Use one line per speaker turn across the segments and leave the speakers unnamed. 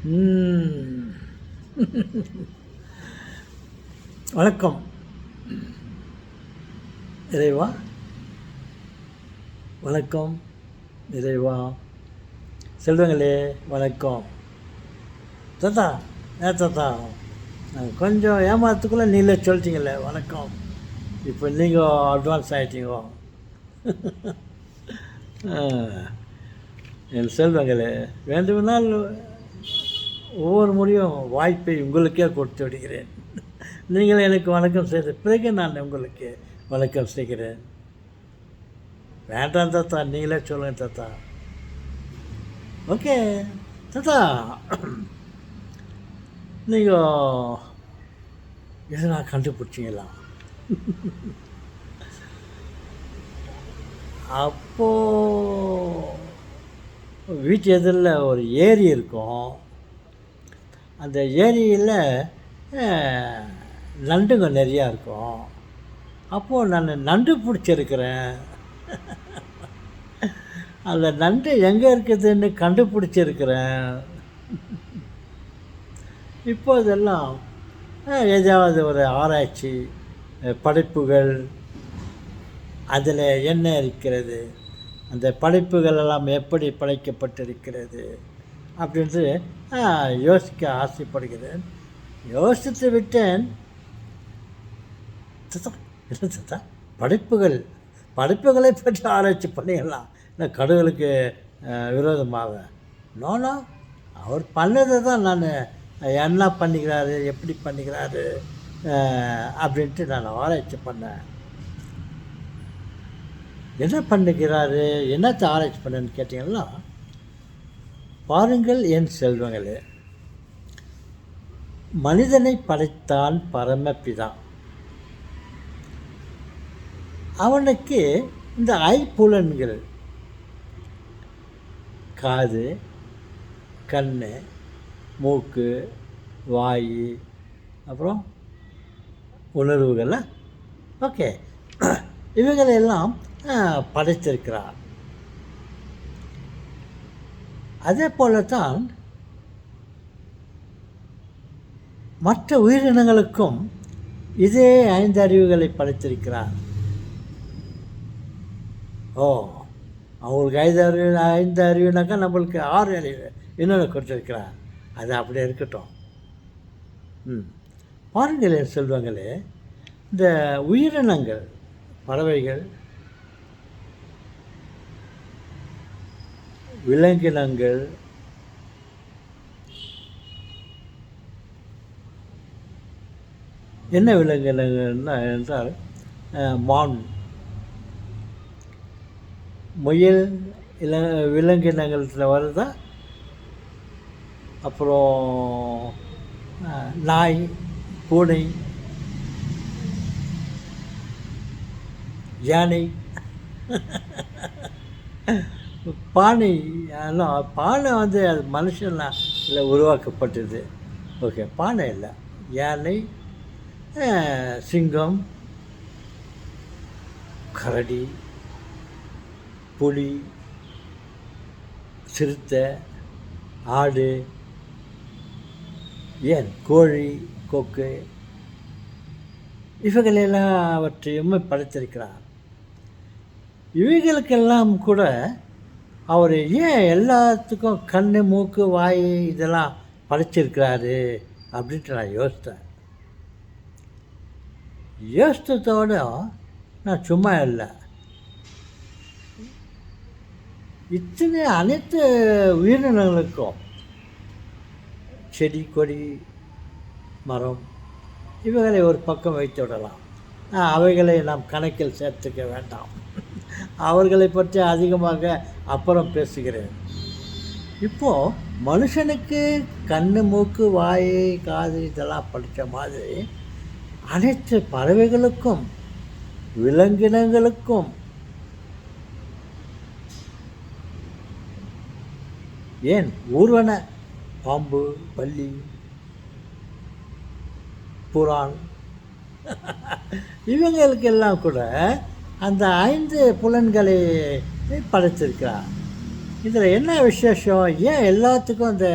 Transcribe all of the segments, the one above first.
ம். வணக்கம் இறைவா, வணக்கம் இறைவா. செல்வங்களே வணக்கம். தாத்தா, தாத்தா, கொஞ்சம் ஏமாத்துக்குள்ளே நீங்களே சொல்லிட்டீங்களே வணக்கம். இப்போ நீங்கள் அட்வான்ஸ் ஆகிட்டீங்க. என் செல்வங்களே, வேண்டுமானால் ஒவ்வொரு முறையும் வாய்ப்பை உங்களுக்கே கொடுத்து விடுகிறேன். நீங்கள் எனக்கு வணக்கம் செய்த பிறகு நான் உங்களுக்கு வணக்கம் செய்கிறேன். வேண்டாம் தாத்தா, நீங்களே சொல்லுங்கள் தாத்தா. ஓகே தாத்தா, நீங்கள் எதனா கண்டுபிடிச்சிங்களா? அப்போது வீட்டு எதிரில் ஒரு ஏரி இருக்கும். அந்த ஏரியில் நண்டுங்க நிறையா இருக்கும். அப்போது நான் நண்டு பிடிச்சிருக்கிறேன். அந்த நண்டு எங்கே இருக்குதுன்னு கண்டுபிடிச்சிருக்கிறேன். இப்போ இதெல்லாம் ஏதாவது ஒரு ஆராய்ச்சி படைப்புகள், அதில் என்ன இருக்கிறது, அந்த படைப்புகள் எல்லாம் எப்படி படைக்கப்பட்டிருக்கிறது அப்படின்ட்டு யோசிக்க ஆசைப்படுகிறேன். யோசித்து விட்டேன். இல்லை தாத்தா, படைப்புகளை பற்றி ஆராய்ச்சி பண்ணிடலாம், இல்லை கடவுளுக்கு விரோதமாக. நோனோ, அவர் பண்ணதை தான் நான் என்ன பண்ணிக்கிறாரு, எப்படி பண்ணிக்கிறாரு அப்படின்ட்டு நான் ஆராய்ச்சி பண்ணேன். என்ன பண்ணுகிறாரு, என்னத்தை ஆராய்ச்சி பண்ணேன்னு கேட்டிங்கன்னா, பாருங்கள் என் செல்வங்களே, மனிதனை படைத்தான் பரமபிதா. அவனுக்கு இந்த ஐம்புலன்கள், காது, கண், மூக்கு, வாய், அப்புறம் உணர்வுகள், ஓகே, இவைகளெல்லாம் படைத்திருக்கிறார். அதே போலத்தான் மற்ற உயிரினங்களுக்கும் இதே 5 அறிவுகளை படைத்திருக்கிறார். அவங்களுக்கு 5 அறிவுனாக்கா நம்மளுக்கு 6 அறிவு இன்னொன்று கொடுத்துருக்கிறார். அது அப்படியே இருக்கட்டும். பாருங்களே செல்வங்களே, இந்த உயிரினங்கள், பறவைகள், விலங்கினங்கள், என்ன விலங்கினங்கள்னா என்றால் மான், முயல், விலங்கினங்கள் வருதா. அப்புறம் நாய், பூனை, யானை, பானை. பானை வந்து அது மனுஷன்லாம் இல்லை உருவாக்கப்பட்டது. ஓகே, பானை இல்லை, யானை, சிங்கம், கரடி, புலி, சிறுத்தை, ஆடு, ஏன் கோழி, கொக்கு, இவைகளெல்லாம் அவற்றையுமே படைத்திருக்கிறார். இவைகளுக்கெல்லாம் கூட அவர் ஏன் எல்லாத்துக்கும் கண், மூக்கு, வாய் இதெல்லாம் படைச்சிருக்கிறாரு அப்படின்ட்டு நான் யோசித்ததோடு நான் சும்மா இல்லை. இத்தனை அனைத்து உயிரினங்களுக்கும் செடி, கொடி, மரம் இவைகளை ஒரு பக்கம் வைத்து விடலாம். அவைகளை நாம் கணக்கில் சேர்த்துக்க வேண்டாம். அவர்களை பற்றி அதிகமாக அப்புறம் பேசுகிறேன். இப்போது மனுஷனுக்கு கண், மூக்கு, வாய், காது இதெல்லாம் படித்த மாதிரி அனைத்து பறவைகளுக்கும், விலங்கினங்களுக்கும், ஏன் ஊர்வன, பாம்பு, பல்லி, புறான் இவங்களுக்கெல்லாம் கூட அந்த 5 புலன்களை படைத்திருக்கிறார். இதில் என்ன விசேஷம், ஏன் எல்லாத்துக்கும் அந்த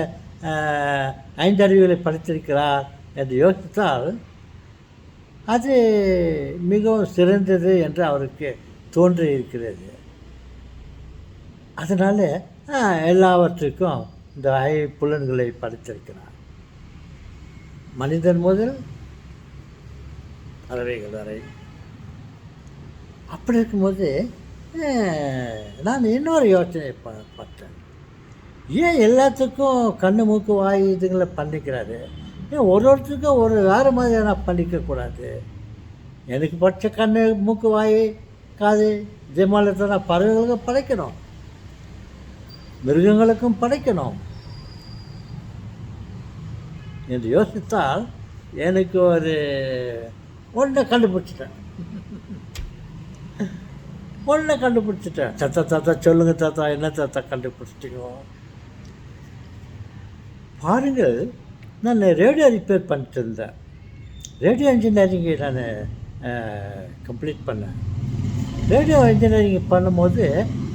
ஐந்தறிவுகளை படித்திருக்கிறார் என்று யோசித்தால் அது மிகவும் சிறந்தது என்று அவருக்கு தோன்றி இருக்கிறது. அதனால் எல்லாவற்றுக்கும் இந்த புலன்களை படித்திருக்கிறார். மனிதன் முதல் பறவைகள் வரை. அப்படி இருக்கும்போது நான் இன்னொரு யோசனை பார்த்தேன். ஏன் எல்லாத்துக்கும் கண்ணு மூக்கு வாய் இதுங்களை பண்ணிக்கிறாரு? ஏன் ஒருத்தருக்கும் ஒரு வேறு மாதிரியான பண்ணிக்கக்கூடாது? எனக்கு பச்சை கண்ணு மூக்கு வாய் காது இதே மாதிரி தான் நான் பறவைகளுக்கும் படைக்கணும், மிருகங்களுக்கும் படைக்கணும் என்று யோசித்தால் எனக்கு ஒன்றை கண்டுபிடிச்சிட்டேன். தாத்தா சொல்லுங்கள் தாத்தா, என்ன தாத்தா கண்டுபிடிச்சிட்டீங்க? பாருங்கள், நான் ரேடியோ ரிப்பேர் பண்ணிட்டு இருந்தேன். ரேடியோ இன்ஜினியரிங்கை நான் கம்ப்ளீட் பண்ணேன். ரேடியோ இன்ஜினியரிங் பண்ணும்போது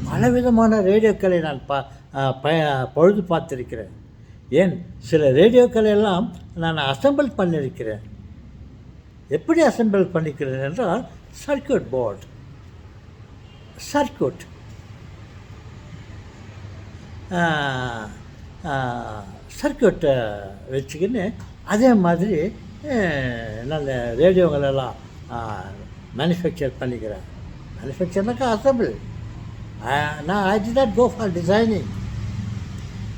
பலவிதமான ரேடியோக்களை நான் பொழுது பார்த்துருக்கிறேன். ஏன் சில ரேடியோக்களை எல்லாம் நான் அசெம்பிள் பண்ணியிருக்கிறேன். எப்படி அசெம்பிள் பண்ணிக்கிறேன் என்றால் சர்க்யூட் போர்டு, சர்க்யூட் சர்க்யூட்டை வச்சுக்கின்னு அதே மாதிரி நல்ல ரேடியோங்களெல்லாம் மேனுஃபேக்சர் பண்ணிக்கிறேன். மேனுஃபேக்சர்னாக்கா assemble. I did not go for designing.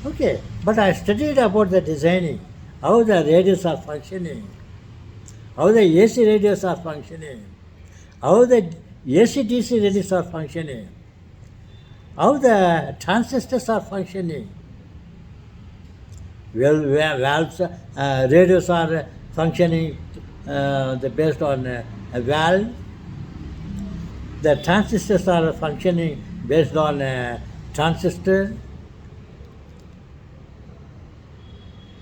Okay, but I studied about the designing, how the radios are functioning, how the AC radios are functioning, how the AC-DC radios are functioning, how the transistors are functioning. Well, valves, radios are functioning based on a valve. The transistors are functioning based on transistor,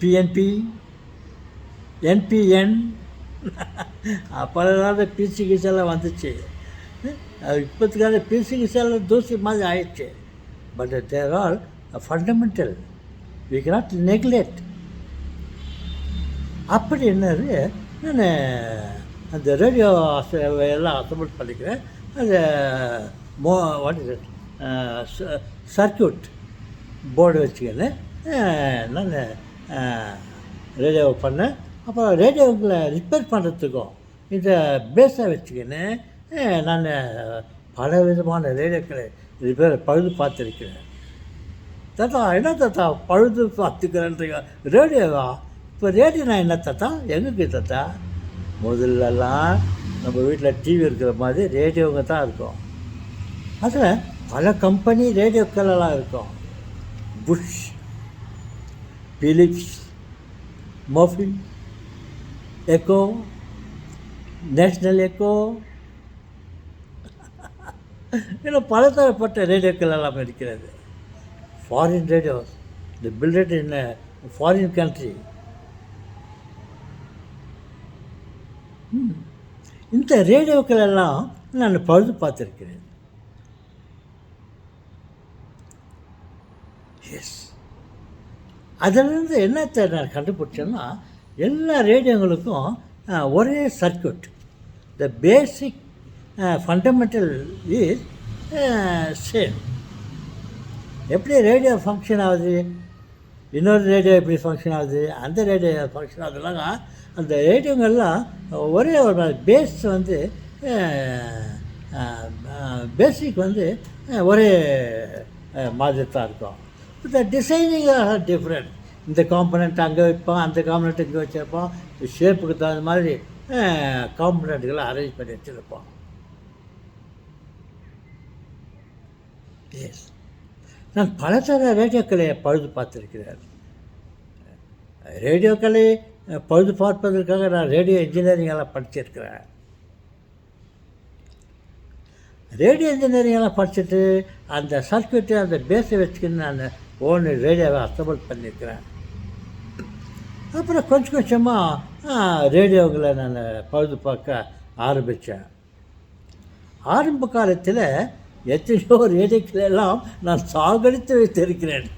PNP, NPN. அப்போதான் பிசி கிசெல்லாம் வந்துச்சு. இப்போத்துக்காக பிசி கிசெல்லாம் தூசி மாதிரி ஆயிடுச்சு. But they're all fundamental, we cannot neglect. அப்படி என்னது, நான் அந்த ரேடியோ எல்லாம் அசம்பிள் பண்ணிக்கிறேன். அது what is it, circuit board வச்சுக்கின்னு நான் ரேடியோ பண்ணேன். அப்புறம் ரேடியோக்களை ரிப்பேர் பண்ணுறதுக்கும் இந்த பேஸை வச்சுக்கின்னு நான் பல விதமான ரேடியோக்களை பழுது பார்த்துருக்கிறேன். தாத்தா என்ன தாத்தா பழுது பார்த்துக்கிறேன்றீங்க? ரேடியோவா? இப்போ ரேடியோனா என்ன தாத்தா? எங்களுக்கு தாத்தா முதல்லலாம் நம்ம வீட்டில் டிவி இருக்கிற மாதிரி ரேடியோங்க தான் இருக்கும். அதில் பல கம்பெனி ரேடியோக்களெல்லாம் இருக்கும். புஷ், பிலிப்ஸ், மோஃபின், எக்கோ, நேஷ்னல் எக்கோ, இன்னும் பலதரப்பட்ட ரேடியோக்கள் எல்லாம் இருக்கிறது. Foreign radios, the builded in foreign country. இந்த ரேடியோக்கள் எல்லாம் நான் பழுது பார்த்துருக்கிறேன். எஸ், அதிலிருந்து என்னத்தை நான் கண்டுபிடிச்சேன்னா, எல்லா ரேடியோங்களுக்கும் ஒரே circuit, the basic fundamental is same. எப்படி ரேடியோ ஃபங்க்ஷன் ஆகுது, இன்னொரு ரேடியோ எப்படி ஃபங்க்ஷன் ஆகுது, அந்த ரேடியோ ஃபங்க்ஷன் ஆகுதுனாக்கா அந்த ரேடியோங்கள்லாம் ஒரே ஒரு பேஸ் பேசிக் ஒரே மாதிரி தான் இருக்கும். இந்த டிசைனிங் ஆர் டிஃப்ரெண்ட். இந்த காம்பனண்ட் அங்கே வைப்போம், அந்த காம்பனண்ட் இங்கே வச்சுருப்போம், ஷேப்புக்கு தகுந்த மாதிரி காம்பனண்ட்டுகளை அரேஞ்ச் பண்ணி வச்சுருப்போம். எஸ், நான் பலதர ரேடியோக்களை பழுது பார்த்துருக்கிறேன். ரேடியோக்களை பழுது பார்ப்பதற்காக நான் ரேடியோ இன்ஜினியரிங் எல்லாம் படிச்சிருக்கிறேன். ரேடியோ இன்ஜினியரிங் எல்லாம் படிச்சுட்டு அந்த சர்க்யூட்டு அந்த பேஸை வச்சுக்கின்னு நான் ஓன் ரேடியோவை அசம்பிள் பண்ணியிருக்கிறேன். அப்புறம் கொஞ்சம் கொஞ்சமாக ரேடியோக்களை நான் பழுது பார்க்க ஆரம்பித்தேன். ஆரம்ப காலத்தில் எத்தனையோ ரேடியோக்கள் எல்லாம் நான் சாகடித்து வைத்திருக்கிறேன்.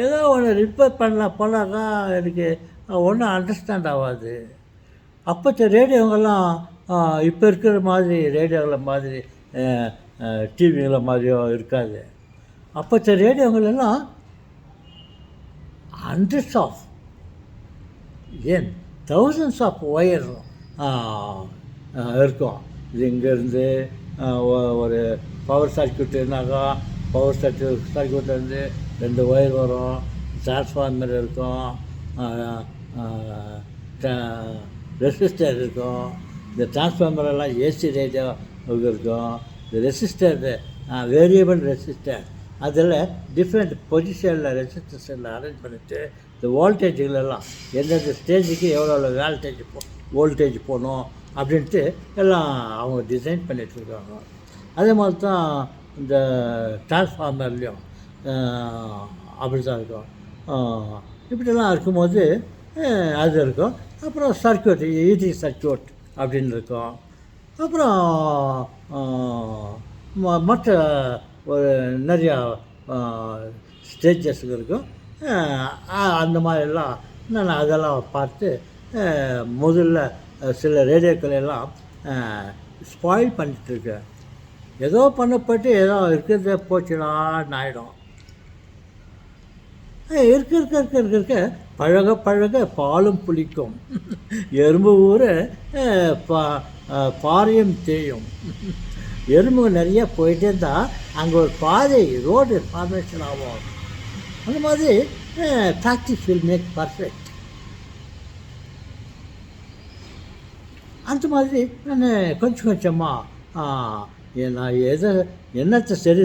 ஏதோ ஒன்று ரிப்பேர் பண்ணலாம் போனாக்கா எனக்கு ஒன்றும் அண்டர்ஸ்டாண்ட் ஆகாது. அப்போத்த ரேடியோங்கெல்லாம் இப்போ இருக்கிற மாதிரி ரேடியோவில் மாதிரி டிவிங்கள மாதிரியோ இருக்காது. அப்போத்த ரேடியோங்களெல்லாம் ஹண்ட்ரட்ஸ் ஆஃப் ஏன் தௌசண்ட்ஸ் ஆஃப் ஒயர் இருக்கும். இது இங்கேருந்து ஒரு பவர் சர்க்யூட்டுனாக்கா பவர் சர்க்யூட்லேருந்து 2 ஒயர் வரும். டிரான்ஸ்ஃபார்மர் இருக்கும், ரெசிஸ்டர் இருக்கும். இந்த டிரான்ஸ்ஃபார்மரெல்லாம் ஏசி ரேடியோ இருக்கும். இந்த ரெசிஸ்டர் வேரியபிள் ரெசிஸ்டர் அதில் டிஃப்ரெண்ட் பொசிஷனில் ரெசிஸ்டர்ஸில் அரேஞ்ச் பண்ணிவிட்டு இந்த வோல்டேஜுகளெல்லாம் எந்தெந்த ஸ்டேஜுக்கு எவ்வளோ வோல்டேஜ் போகணும் அப்படின்ட்டு எல்லாம் அவங்க டிசைன் பண்ணிகிட்ருக்காங்க. அதே மாதிரி தான் இந்த டிரான்ஸ்ஃபார்மர்லேயும் அப்படி தான் இருக்கும். இப்படிலாம் இருக்கும்போது அது இருக்கும். அப்புறம் சர்க்யூட் ஈடி சர்க்யூட் அப்படின்னு இருக்கும். அப்புறம் மற்ற ஒரு நிறையா ஸ்டேஜஸ் இருக்கும். அந்த மாதிரிலாம் நான் அதெல்லாம் பார்த்து முதல்ல சில ரேடியோக்கள் எல்லாம் ஸ்பாயில் பண்ணிட்டுருக்கேன். ஏதோ பண்ணப்பட்டு ஏதோ இருக்கிறத போச்சுடான்னு ஆகிடும். இருக்க பழக பழக பாலும் புளிக்கும், எறும்பு ஊற பாறையும் தேயும். எறும்பு நிறைய போயிட்டே இருந்தால் அங்கே ஒரு பாதை ரோடு ஃபார்மேஷன் ஆகும். அந்த மாதிரி ப்ராக்டிஸ் வில் மேக் பர்ஃபெக்ட். அந்த மாதிரி நான் கொஞ்சம் கொஞ்சமாக நான் என்னத்தை சரி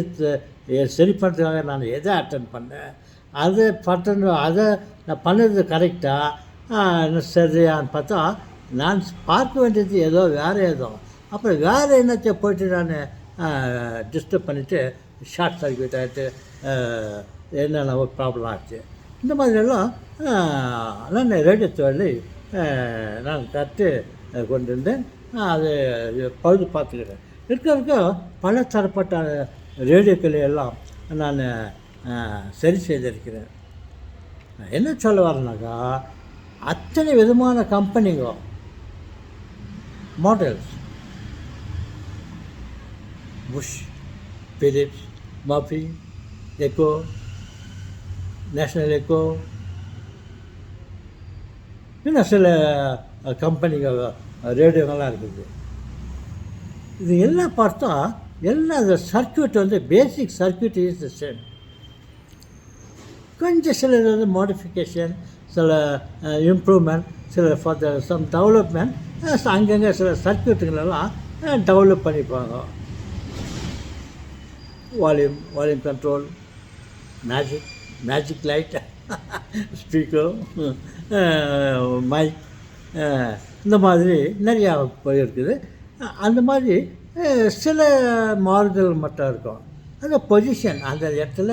பண்ணுறதுக்காக நான் எதை அட்டன் பண்ணேன், அதை நான் பண்ணது கரெக்டாக சரியான்னு பார்த்தா நான் பார்க்க வேண்டியது ஏதோ ஏதோ. அப்புறம் வேறு என்னத்தை போய்ட்டு நான் டிஸ்டர்ப் பண்ணிவிட்டு ஷார்ட் சர்க்யூட் ஆகிட்டு என்னென்ன ப்ராப்ளம் ஆச்சு. இந்த மாதிரியெல்லாம் நான் ரேடியோ தொழிலை நான் கற்று கொண்டு இருந்தேன். அது பழுது பார்த்துக்கிறேன். இருக்க பல தரப்பட்ட ரேடியோக்களை எல்லாம் நான் சரி செய்திருக்கிறேன். என்ன சொல்ல வரேன்னாக்கா, அத்தனை விதமான கம்பெனிங்க models, Bush, Philips, Murphy, Ekco, National Ekco, இன்னும் சில கம்பெனிகள் ரேடியோங்கள்லாம் இருக்குது. இது எல்லாம் பார்த்தா எல்லாம் அந்த circuit basic circuit is the same. கொஞ்சம் சில மாடிஃபிகேஷன், சில இம்ப்ரூவ்மெண்ட், சில ஃபார் சம் டெவலப்மெண்ட் அங்கங்கே சில சர்க்யூட்டுங்களெல்லாம் டெவலப் பண்ணிப்பாங்க. Volume control, magic light, speaker, mic, இந்த மாதிரி நிறையா இருக்குது. அந்த மாதிரி சில மாறுதல் மட்டும் இருக்கும். அந்த பொசிஷன் அந்த இடத்துல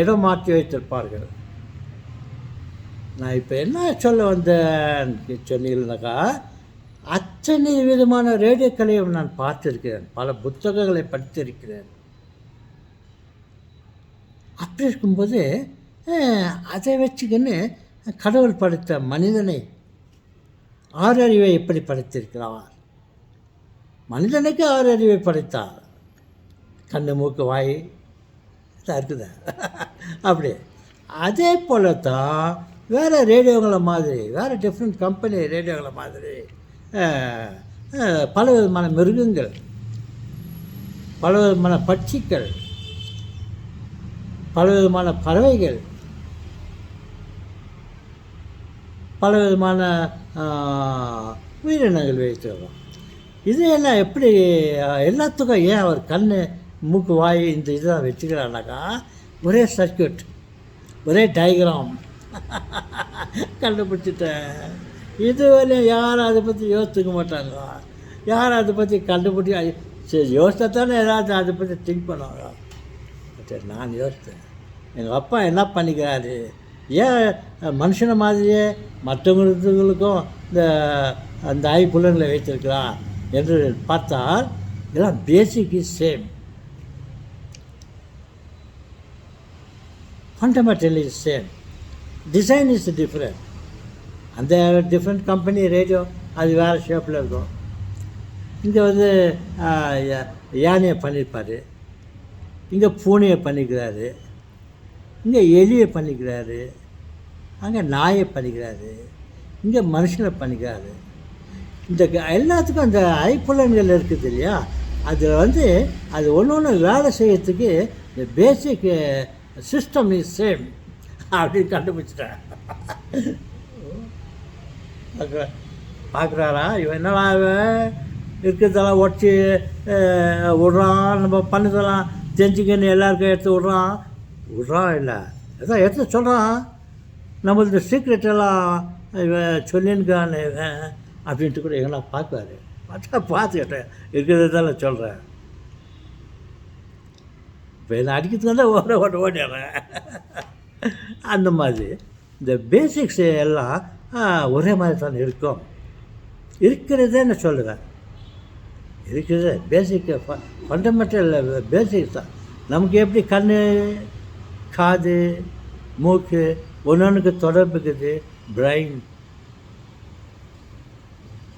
இடம் மாற்றி வைத்திருப்பார்கள். நான் இப்போ என்ன சொல்ல வந்தேன் சொன்னீங்கன்னாக்கா, அத்தனை விதமான ரேடியோக்களையும் நான் பார்த்திருக்கிறேன், பல புத்தகங்களை படித்திருக்கிறேன். அப்படி இருக்கும்போது அதை வச்சுக்கின்னு கடவுள் படைத்த மனிதனை ஆறறிவை எப்படி படைத்திருக்கிறார்? மனிதனுக்கு 6 அறிவை படைத்தார். கண்ணு, மூக்கு, வாய் தான் இருக்குதா? அப்படி அதே போல தான் வேறு ரேடியோங்களை மாதிரி, வேறு டிஃப்ரெண்ட் கம்பெனி ரேடியோங்களை மாதிரி பல விதமான மிருகங்கள், பல விதமான பட்சிகள், பல விதமான பறவைகள், பல விதமான உயிரினங்கள் வைத்திருக்கோம். இது என்ன எப்படி எல்லாத்துக்கும் ஏன் அவர் கண், மூக்கு, வாய் இந்த இதெல்லாம் வச்சுக்கிறானாக்கா, ஒரே சர்க்யூட், ஒரே டயக்ராம் கண்டுபிடிச்சிட்டேன். இதுவரை யாரும் அதை பற்றி யோசிச்சுக்க மாட்டாங்க. யாரும் அதை பற்றி கண்டுபிடிச்சி சரி யோசித்தா தானே ஏதாவது அதை பற்றி திங்க் பண்ணுவாங்க. சரி, நான் யோசித்தேன், எங்கள் அப்பா என்ன பண்ணிக்கிறாரு, ஏன் மனுஷனை மாதிரியே மற்றவங்களுக்கும் அந்த ஐப்புலங்களை வைத்திருக்கிறான் என்று பார்த்தால் இதெல்லாம் basic is same. fundamentally is same. Design is different. அந்த டிஃப்ரெண்ட் கம்பெனி ரேடியோ அது வேறு ஷேப்பில் இருக்கும். இங்கே வந்து யானையை பண்ணியிருப்பார், இங்கே பூனையை பண்ணிக்கிறாரு, இங்கே எலியை பண்ணிக்கிறாரு, அங்கே நாயை பண்ணிக்கிறாரு, இங்கே மனுஷனை பண்ணிக்கிறாரு. இந்த எல்லாத்துக்கும் அந்த ஐப்புலன்கள் இருக்குது இல்லையா, அதில் வந்து அது ஒன்று ஒன்று வேலை செய்யறதுக்கு இந்த பேசிக் சிஸ்டம் இஸ் சேம் அப்படின்னு கண்டுபிடிச்சிட்டேன். பார்க்குறாரா இவன் என்னடா இருக்கிறதெல்லாம் ஒட்டி விட்றான், நம்ம பண்ணதெல்லாம் தெரிஞ்சுக்கன்னு எல்லாருக்கும் எடுத்து விட்றான் இல்லை ஏதோ எடுத்து சொல்கிறான், நம்மளது சீக்ரெட் எல்லாம் இவன் சொல்லின்னுக்கான்னு அப்படின்ட்டு கூட எங்கெல்லாம் பார்க்குவாரு. பார்த்துக்கிட்டேன் இருக்கிறதெல்லாம் சொல்கிறேன். இப்போ என்ன அடிக்கிறதுக்கு தான் ஓடிடுறேன். அந்த மாதிரி இந்த பேசிக்ஸ் எல்லாம் ஒரே மாதிரி தான் இருக்கும். இருக்கிறதே நான் சொல்லுவேன், இருக்கிறது பேசிக் ஃபண்டமெண்டல் பேசிக்ஸ் தான். நமக்கு எப்படி கண், காது, மூக்கு ஒன்று தொடர்புக்குது, பிரெயின்.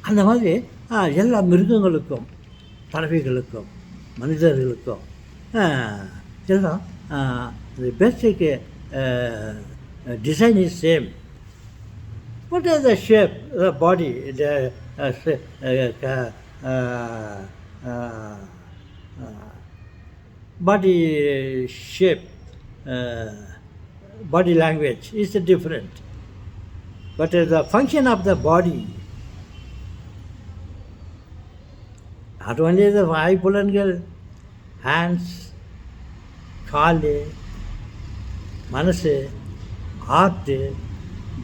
அந்த மாதிரி எல்லா மிருகங்களுக்கும், பறவைகளுக்கும், மனிதர்களுக்கும் எல்லாம் பேசிக் design is same. What is the shape, the body, the body shape, body language is different. But the function of the body, not only the ஐப்புலன்கள், hands, கால், மனசு, heart,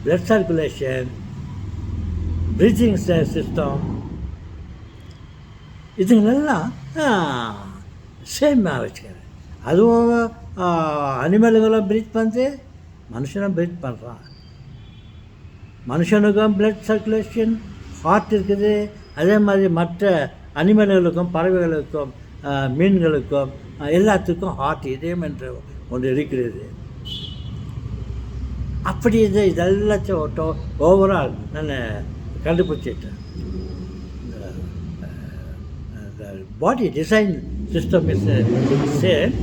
blood circulation, breathing system, இதுங்களெல்லாம் சேமாக வச்சுக்கிறேன். அதுவும் அனிமல்களும் breath பண்ணுது, மனுஷனும் breath பண்ணுறான். மனுஷனுக்கும் blood circulation, heart இருக்குது. அதே மாதிரி மற்ற அனிமல்களுக்கும், பறவைகளுக்கும், மீன்களுக்கும் எல்லாத்துக்கும் ஹார்ட், இதயம் என்று ஒன்று இருக்கிறது. அப்படி இதெல்லாச்சும் ஓவரால் நான் கண்டுபிடிச்சிட்டேன். பாடி டிசைன் சிஸ்டம் இஸ் சேம்.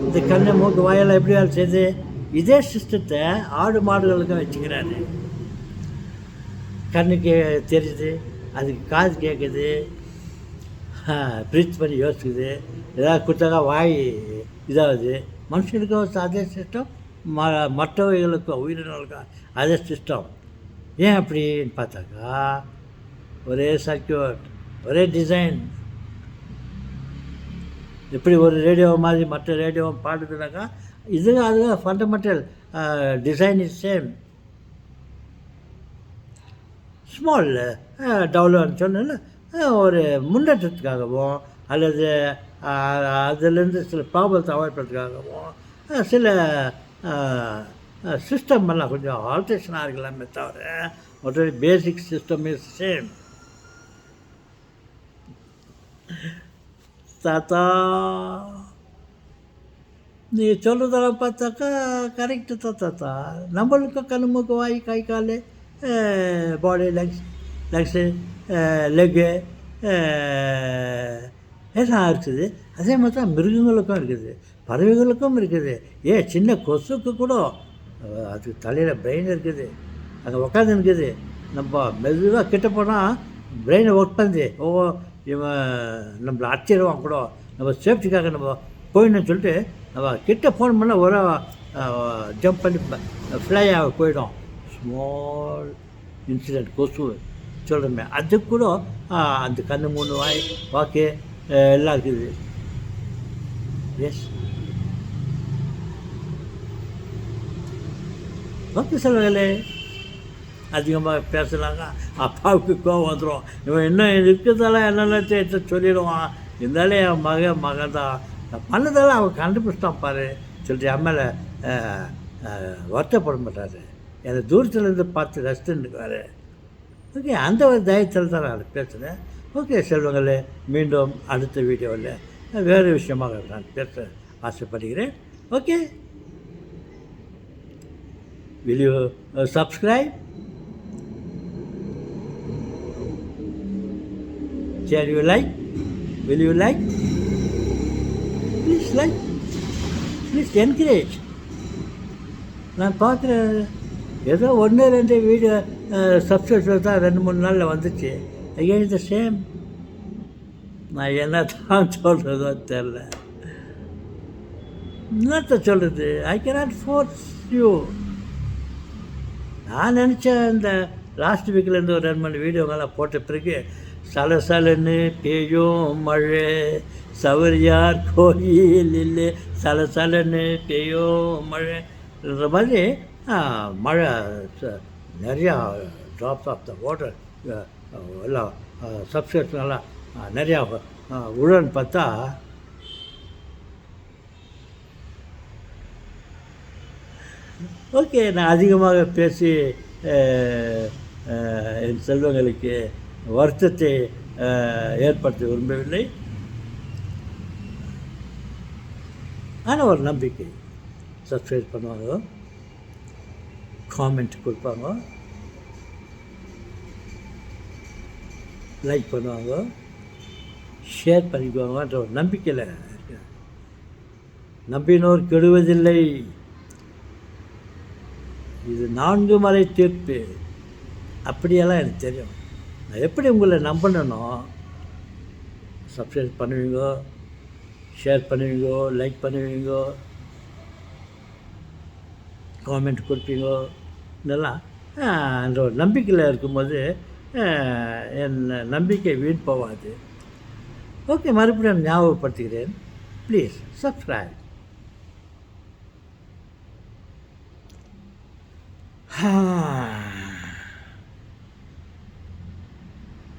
இந்த கண்ணு, மூக்கு, வாயெல்லாம் எப்படி வேலை செய்யுது, இதே சிஸ்டத்தை ஆடு மாடுகளுக்கும் வச்சுக்கிறாரு. கண்ணுக்கு தெரியுது, அதுக்கு காது கேட்குது, ப்ரீத் பண்ணி யோசிக்குது, ஏதாவது கொடுத்தாக்கா வாய் இதாகுது. மனுஷனுக்கும் அதே சிஸ்டம், மற்றவைகளுக்கும் உயிரினங்களுக்கும் அதே சிஸ்டம். ஏன் அப்படின்னு பார்த்தாக்கா ஒரே சர்க்கியூட், ஒரே டிசைன். எப்படி ஒரு ரேடியோ மாதிரி மற்ற ரேடியோ பாடுதுனாக்கா அதுதான் fundamental design is same. Small development சொன்னேன்னா ஒரு முன்னேற்றத்துக்காகவும் அல்லது அதிலேருந்து சில ப்ராப்ளத்தை அவாய்ட் பண்ணுறதுக்காகவும் சில சிஸ்டம் எல்லாம் கொஞ்சம் ஆல்ட்ரேஷனாக இருக்கலாமே தவிர மற்றபடி பேசிக் சிஸ்டம் இஸ் சேம். தாத்தா நீ சொல்கிறதெல்லாம் பார்த்தாக்கா கரெக்டு தான் தாத்தா. நம்மளுக்கும் கண்ணு, மூக்கு, வாய், கை, கால், பாடி, லெக்ஸு, லெக்கு எல்லாம் இருக்குது. அதே மாதிரி தான் மிருகங்களுக்கும் இருக்குது, பறவைகளுக்கும் இருக்குது. சின்ன கொசுக்கு கூட அது தலையில் பிரெயின் இருக்குது, அங்கே உட்காந்து இருக்குது. நம்ம மெதுவாக கிட்ட போனால் பிரெயினை ஒர்க் பண்ணுது. இவன் நம்மளை அடிச்சிடுவான் கூட, நம்ம சேஃப்டிக்காக நம்ம போயிடணும்னு சொல்லிட்டு நம்ம கிட்ட ஃபோன் பண்ணால் ஒரு ஜம்ப் பண்ணி ஃப்ளை ஆக போயிடும். ஸ்மால் இன்சிடெண்ட் கொசு சொல்கிறோமே, அது கூட அந்த கண்ணு, மூணு, வாய், வாக்கு எல்லாம் இருக்குது. எஸ், ஓகே சொல்லுங்களே. அதிகமாக பேசுனாங்க அப்பாவுக்கு கோவம் வந்துடும். இவன் இன்னும் இருக்கிறதால என்னென்ன சேர்த்து சொல்லிடுவான். இருந்தாலே என் மகன் தான் பண்ணதெல்லாம் அவன் கண்டுபிடிச்சிட்டான் பாரு சொல்லிட்டு அம்மையில் வருத்தப்பட மாட்டார். என்னை தூரத்துலேருந்து பார்த்து ரசித்துன்னுக்குவார். ஓகே, அந்த ஒரு தைரியத்தில் தான் நான் பேசுகிறேன். ஓகே செல்வங்களே, மீண்டும் அடுத்த வீடியோவில் வேறு விஷயமாக நான் பேச ஆசைப்படுகிறேன். Okay? Will you subscribe? Shall you like? Will you like? Please like. Please encourage. நான் பார்க்குறேன் ஏதோ ஒன்று ரெண்டு வீடியோ சப்ஸ்கிரைபர் தான் 2-3 நாளில் வந்துச்சு. Again the same. நான் என்ன தான் சொல்கிறதோ தெரில. என்னத்த சொல்கிறது? I cannot force you. நான் நினச்சேன் இந்த லாஸ்ட் வீக்கிலேருந்து ஒரு 2-3 வீடியோங்கெல்லாம் போட்ட பிறகு சலசலன்னு பெய்யும் மழை, சவரியார் கோயில் இல்லை, சலசலன்னு பெய்யும் மழைன்ற மாதிரி மழை நிறையா ட்ராப்ஸ் ஆஃப் த வாட்டர் எல்லாம் சப்ஸ்கிரிப்ஷன்லாம் நிறையா உழன்னு பார்த்தா ஓகே. நான் அதிகமாக பேசி என் செல்வங்களுக்கு வருத்தத்தை ஏற்படுத்த விரும்பவில்லை. ஆனால் ஒரு நம்பிக்கை. சப்ஸ்கிரைப் பண்ணுவாங்க, காமெண்ட் கொடுப்பாங்க, லைக் பண்ணுவாங்க, ஷேர் பண்ணிக்குவாங்கன்ற ஒரு நம்பிக்கையில் இருக்கு. நம்பினோர் கெடுவதில்லை. இது 4 மலை தீர்ப்பு. அப்படியெல்லாம் எனக்கு தெரியும். நான் எப்படி உங்களை நம்பணும்னோ சப்ஸ்கிரைப் பண்ணுவீங்க, ஷேர் பண்ணுவீங்க, லைக் பண்ணுவீங்க, காமெண்ட் கொடுப்பீங்க. இதெல்லாம் அந்த ஒரு நம்பிக்கையில் இருக்கும்போது என் நம்பிக்கை வீண் போகாது. ஓகே, மறுபடியும் ஞாபகப்படுத்துகிறேன். Please subscribe.